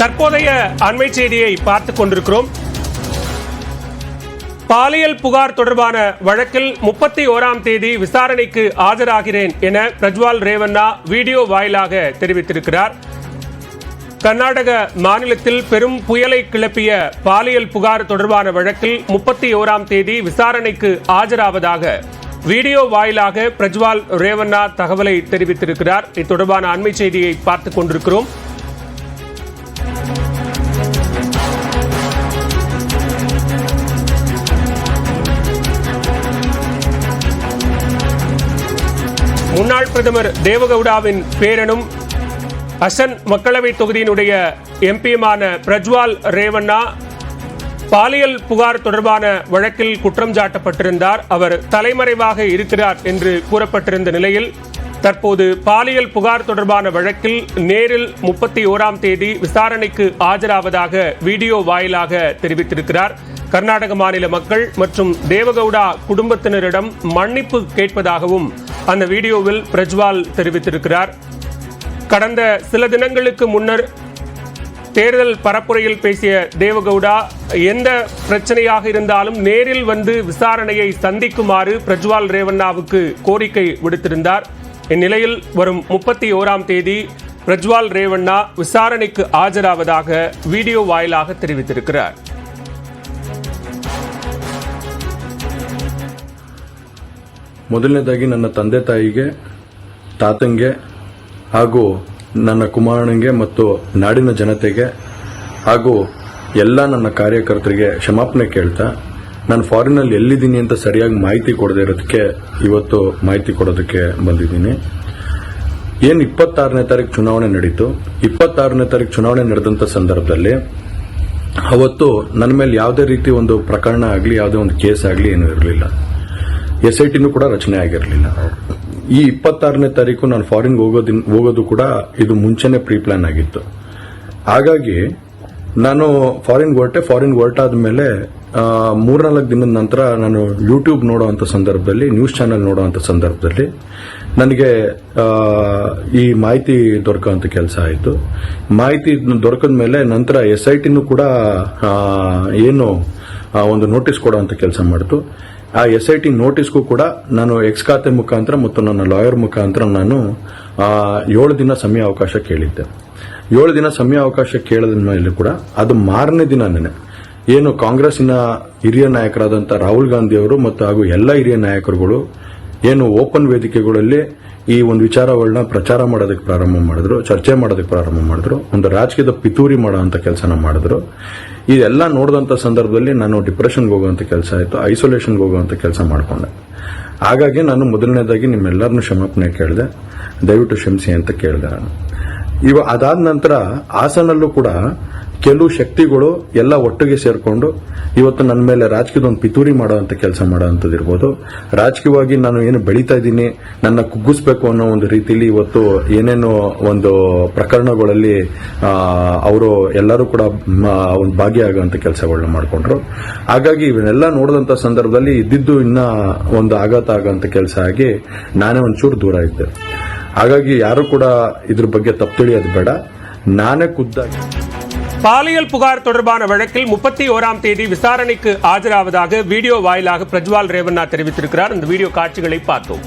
தற்போதைய அண்மை செய்தியை பார்த்துக் கொண்டிருக்கிறோம். பாலியல் புகார் தொடர்பான வழக்கில் 31ஆம் தேதி விசாரணைக்கு ஆஜராகிறேன் என பிரஜ்வால் ரேவண்ணா வீடியோ வாயிலாக தெரிவித்திருக்கிறார். கர்நாடக மாநிலத்தில் பெரும் புயலை கிளப்பிய பாலியல் புகார் தொடர்பான வழக்கில் 31ஆம் தேதி விசாரணைக்கு ஆஜராவதாக வீடியோ வாயிலாக பிரஜ்வால் ரேவண்ணா தகவலை தெரிவித்திருக்கிறார். இது தொடர்பான அண்மை செய்தியை பார்த்துக் கொண்டிருக்கிறோம். முன்னாள் பிரதமர் தேவகவுடாவின் பேரனும் அசன் மக்களவை தொகுதியினுடைய எம்பியுமான பிரஜ்வால் ரேவண்ணா பாலியல் புகார் தொடர்பான வழக்கில் குற்றம் சாட்டப்பட்டிருந்தார். அவர் தலைமறைவாக இருக்கிறார் என்று கூறப்பட்டிருந்த நிலையில் தற்போது பாலியல் புகார் தொடர்பான வழக்கில் நேரில் 31ஆம் தேதி விசாரணைக்கு ஆஜராவதாக வீடியோ வாயிலாக தெரிவித்திருக்கிறார். கர்நாடக மாநில மக்கள் மற்றும் தேவகவுடா குடும்பத்தினரிடம் மன்னிப்பு கேட்பதாகவும் அந்த வீடியோவில் பிரஜ்வால் தெரிவித்திருக்கிறார். கடந்த சில தினங்களுக்கு முன்னர் தேர்தல் பரப்புரையில் பேசிய தேவகவுடா எந்த பிரச்சனையாக இருந்தாலும் நேரில் வந்து விசாரணையை சந்திக்குமாறு பிரஜ்வால் ரேவண்ணாவுக்கு கோரிக்கை விடுத்திருந்தார். இந்நிலையில் வரும் 31ஆம் தேதி பிரஜ்வால் ரேவண்ணா விசாரணைக்கு ஆஜராவதாக வீடியோ வாயிலாக தெரிவித்திருக்கிறார். ಮೊದಲನೇದಾಗಿ ನನ್ನ ತಂದೆ ತಾಯಿಗೆ, ತಾತಂಗೆ ಹಾಗೂ ನನ್ನ ಕುಮಾರನಿಗೆ ಮತ್ತು ನಾಡಿನ ಜನತೆಗೆ ಹಾಗೂ ಎಲ್ಲ ನನ್ನ ಕಾರ್ಯಕರ್ತರಿಗೆ ಕ್ಷಮಾಪಣೆ ಕೇಳ್ತಾ, ನಾನು ಫಾರಿನಲ್ಲಿ ಎಲ್ಲಿದ್ದೀನಿ ಅಂತ ಸರಿಯಾಗಿ ಮಾಹಿತಿ ಕೊಡದೇ ಇರೋದಕ್ಕೆ ಇವತ್ತು ಮಾಹಿತಿ ಕೊಡೋದಕ್ಕೆ ಬಂದಿದ್ದೀನಿ. ಏನು 26ನೇ ತಾರೀಕು ಚುನಾವಣೆ ನಡೀತು. 26ನೇ ತಾರೀಕು ಚುನಾವಣೆ ನಡೆದಂಥ ಸಂದರ್ಭದಲ್ಲಿ ಅವತ್ತು ನನ್ನ ಮೇಲೆ ಯಾವುದೇ ರೀತಿ ಒಂದು ಪ್ರಕರಣ ಆಗಲಿ, ಯಾವುದೇ ಒಂದು ಕೇಸ್ ಆಗಲಿ ಏನೂ ಇರಲಿಲ್ಲ. SITನೂ ಕೂಡ ರಚನೆ ಆಗಿರಲಿಲ್ಲ. ಈ 26ನೇ ತಾರೀಕು ನಾನು ಫಾರಿನ್ ಹೋಗೋದು ಕೂಡ ಇದು ಮುಂಚೆನೆ ಪ್ರೀ ಪ್ಲಾನ್ ಆಗಿತ್ತು. ಹಾಗಾಗಿ ನಾನು ಫಾರಿನ್ ಹೊರಟಾದ ಮೇಲೆ 3-4 ದಿನದ ನಂತರ ನಾನು ಯೂಟ್ಯೂಬ್ ನೋಡುವಂತ ಸಂದರ್ಭದಲ್ಲಿ, ನ್ಯೂಸ್ ಚಾನೆಲ್ ನೋಡುವಂತ ಸಂದರ್ಭದಲ್ಲಿ ನನಗೆ ಈ ಮಾಹಿತಿ ದೊರಕುವಂತ ಕೆಲಸ ಆಯಿತು. ಮಾಹಿತಿ ದೊರಕದ ಮೇಲೆ ನಂತರ SITನೂ ಕೂಡ ಏನು ಒಂದು ನೋಟಿಸ್ ಕೊಡುವಂತ ಕೆಲಸ ಮಾಡಿತು. ಆ SIT ನೋಟಿಸ್ಗೂ ಕೂಡ ನಾನು ಎಕ್ಸ್ ಖಾತೆ ಮುಖಾಂತರ ಮತ್ತು ನನ್ನ ಲಾಯರ್ ಮುಖಾಂತರ ನಾನು 7 ದಿನ ಸಮಯ ಅವಕಾಶ ಕೇಳಿದ್ದೆ. 7 ದಿನ ಸಮಯ ಅವಕಾಶ ಕೇಳಿದ ಮೇಲೆ ಕೂಡ ಅದು ಮಾರನೇ ದಿನನೇ ಏನು ಕಾಂಗ್ರೆಸ್ಸಿನ ಹಿರಿಯ ನಾಯಕರಾದಂಥ ರಾಹುಲ್ ಗಾಂಧಿ ಅವರು ಮತ್ತು ಹಾಗೂ ಎಲ್ಲ ಹಿರಿಯ ನಾಯಕರುಗಳು ಏನು ಓಪನ್ ವೇದಿಕೆಗಳಲ್ಲಿ ಈ ಒಂದು ವಿಚಾರಗಳನ್ನ ಪ್ರಚಾರ ಮಾಡೋದಕ್ಕೆ ಪ್ರಾರಂಭ ಮಾಡಿದ್ರು, ಚರ್ಚೆ ಮಾಡೋದಕ್ಕೆ ಪ್ರಾರಂಭ ಮಾಡಿದ್ರು, ಒಂದು ರಾಜಕೀಯದ ಪಿತೂರಿ ಮಾಡುವಂತ ಕೆಲಸನ ಮಾಡಿದ್ರು. ಇದೆಲ್ಲ ನೋಡಿದಂತ ಸಂದರ್ಭದಲ್ಲಿ ನಾನು ಡಿಪ್ರೆಷನ್ಗೆ ಹೋಗುವಂತ ಕೆಲಸ ಆಯಿತು, ಐಸೋಲೇಷನ್ಗೆ ಹೋಗುವಂತ ಕೆಲಸ ಮಾಡಿಕೊಂಡೆ. ಹಾಗಾಗಿ ನಾನು ಮೊದಲನೇದಾಗಿ ನಿಮ್ಮೆಲ್ಲರನ್ನು ಕ್ಷಮಾಪಣೆ ಕೇಳಿದೆ, ದಯವಿಟ್ಟು ಕ್ಷಮಿಸಿ ಅಂತ ಕೇಳಿದೆ ನಾನು. ಅದಾದ ನಂತರ ಹಾಸನಲ್ಲೂ ಕೂಡ ಕೆಲವು ಶಕ್ತಿಗಳು ಎಲ್ಲ ಒಟ್ಟಿಗೆ ಸೇರ್ಕೊಂಡು ಇವತ್ತು ನನ್ನ ಮೇಲೆ ರಾಜಕೀಯದ ಒಂದು ಪಿತೂರಿ ಮಾಡುವಂತ ಕೆಲಸ ಮಾಡುವಂತದಿರ್ಬೋದು, ರಾಜಕೀಯವಾಗಿ ನಾನು ಏನು ಬೆಳೀತಾ ಇದ್ದೀನಿ, ನನ್ನ ಕುಗ್ಗಿಸ್ಬೇಕು ಅನ್ನೋ ಒಂದು ರೀತಿಯಲ್ಲಿ ಇವತ್ತು ಏನೇನೋ ಒಂದು ಪ್ರಕರಣಗಳಲ್ಲಿ ಅವರು ಎಲ್ಲರೂ ಕೂಡ ಒಂದು ಭಾಗಿಯಾಗುವಂತ ಕೆಲಸಗಳನ್ನ ಮಾಡಿಕೊಂಡ್ರು. ಹಾಗಾಗಿ ಇವನ್ನೆಲ್ಲ ನೋಡಿದಂತ ಸಂದರ್ಭದಲ್ಲಿ ಇದ್ದಿದ್ದು ಇನ್ನ ಒಂದು ಆಘಾತ ಆಗುವಂತ ಕೆಲಸ ಆಗಿ ನಾನೇ ಒಂಚೂರು ದೂರ ಇದ್ದೆ. ಹಾಗಾಗಿ ಯಾರು ಕೂಡ ಇದ್ರ ಬಗ್ಗೆ ತಪ್ಪು ತಿಳಿಯೋದು ಬೇಡ. ನಾನೇ ಖುದ್ದಾಗಿ பாலியல் புகார் தொடர்பான வழக்கில் 31ஆம் தேதி விசாரணைக்கு ஆஜராவதாக வீடியோ வாயிலாக பிரஜ்வால் ரேவண்ணா தெரிவித்திருக்கிறார். இந்த வீடியோ காட்சிகளை பார்த்தோம்.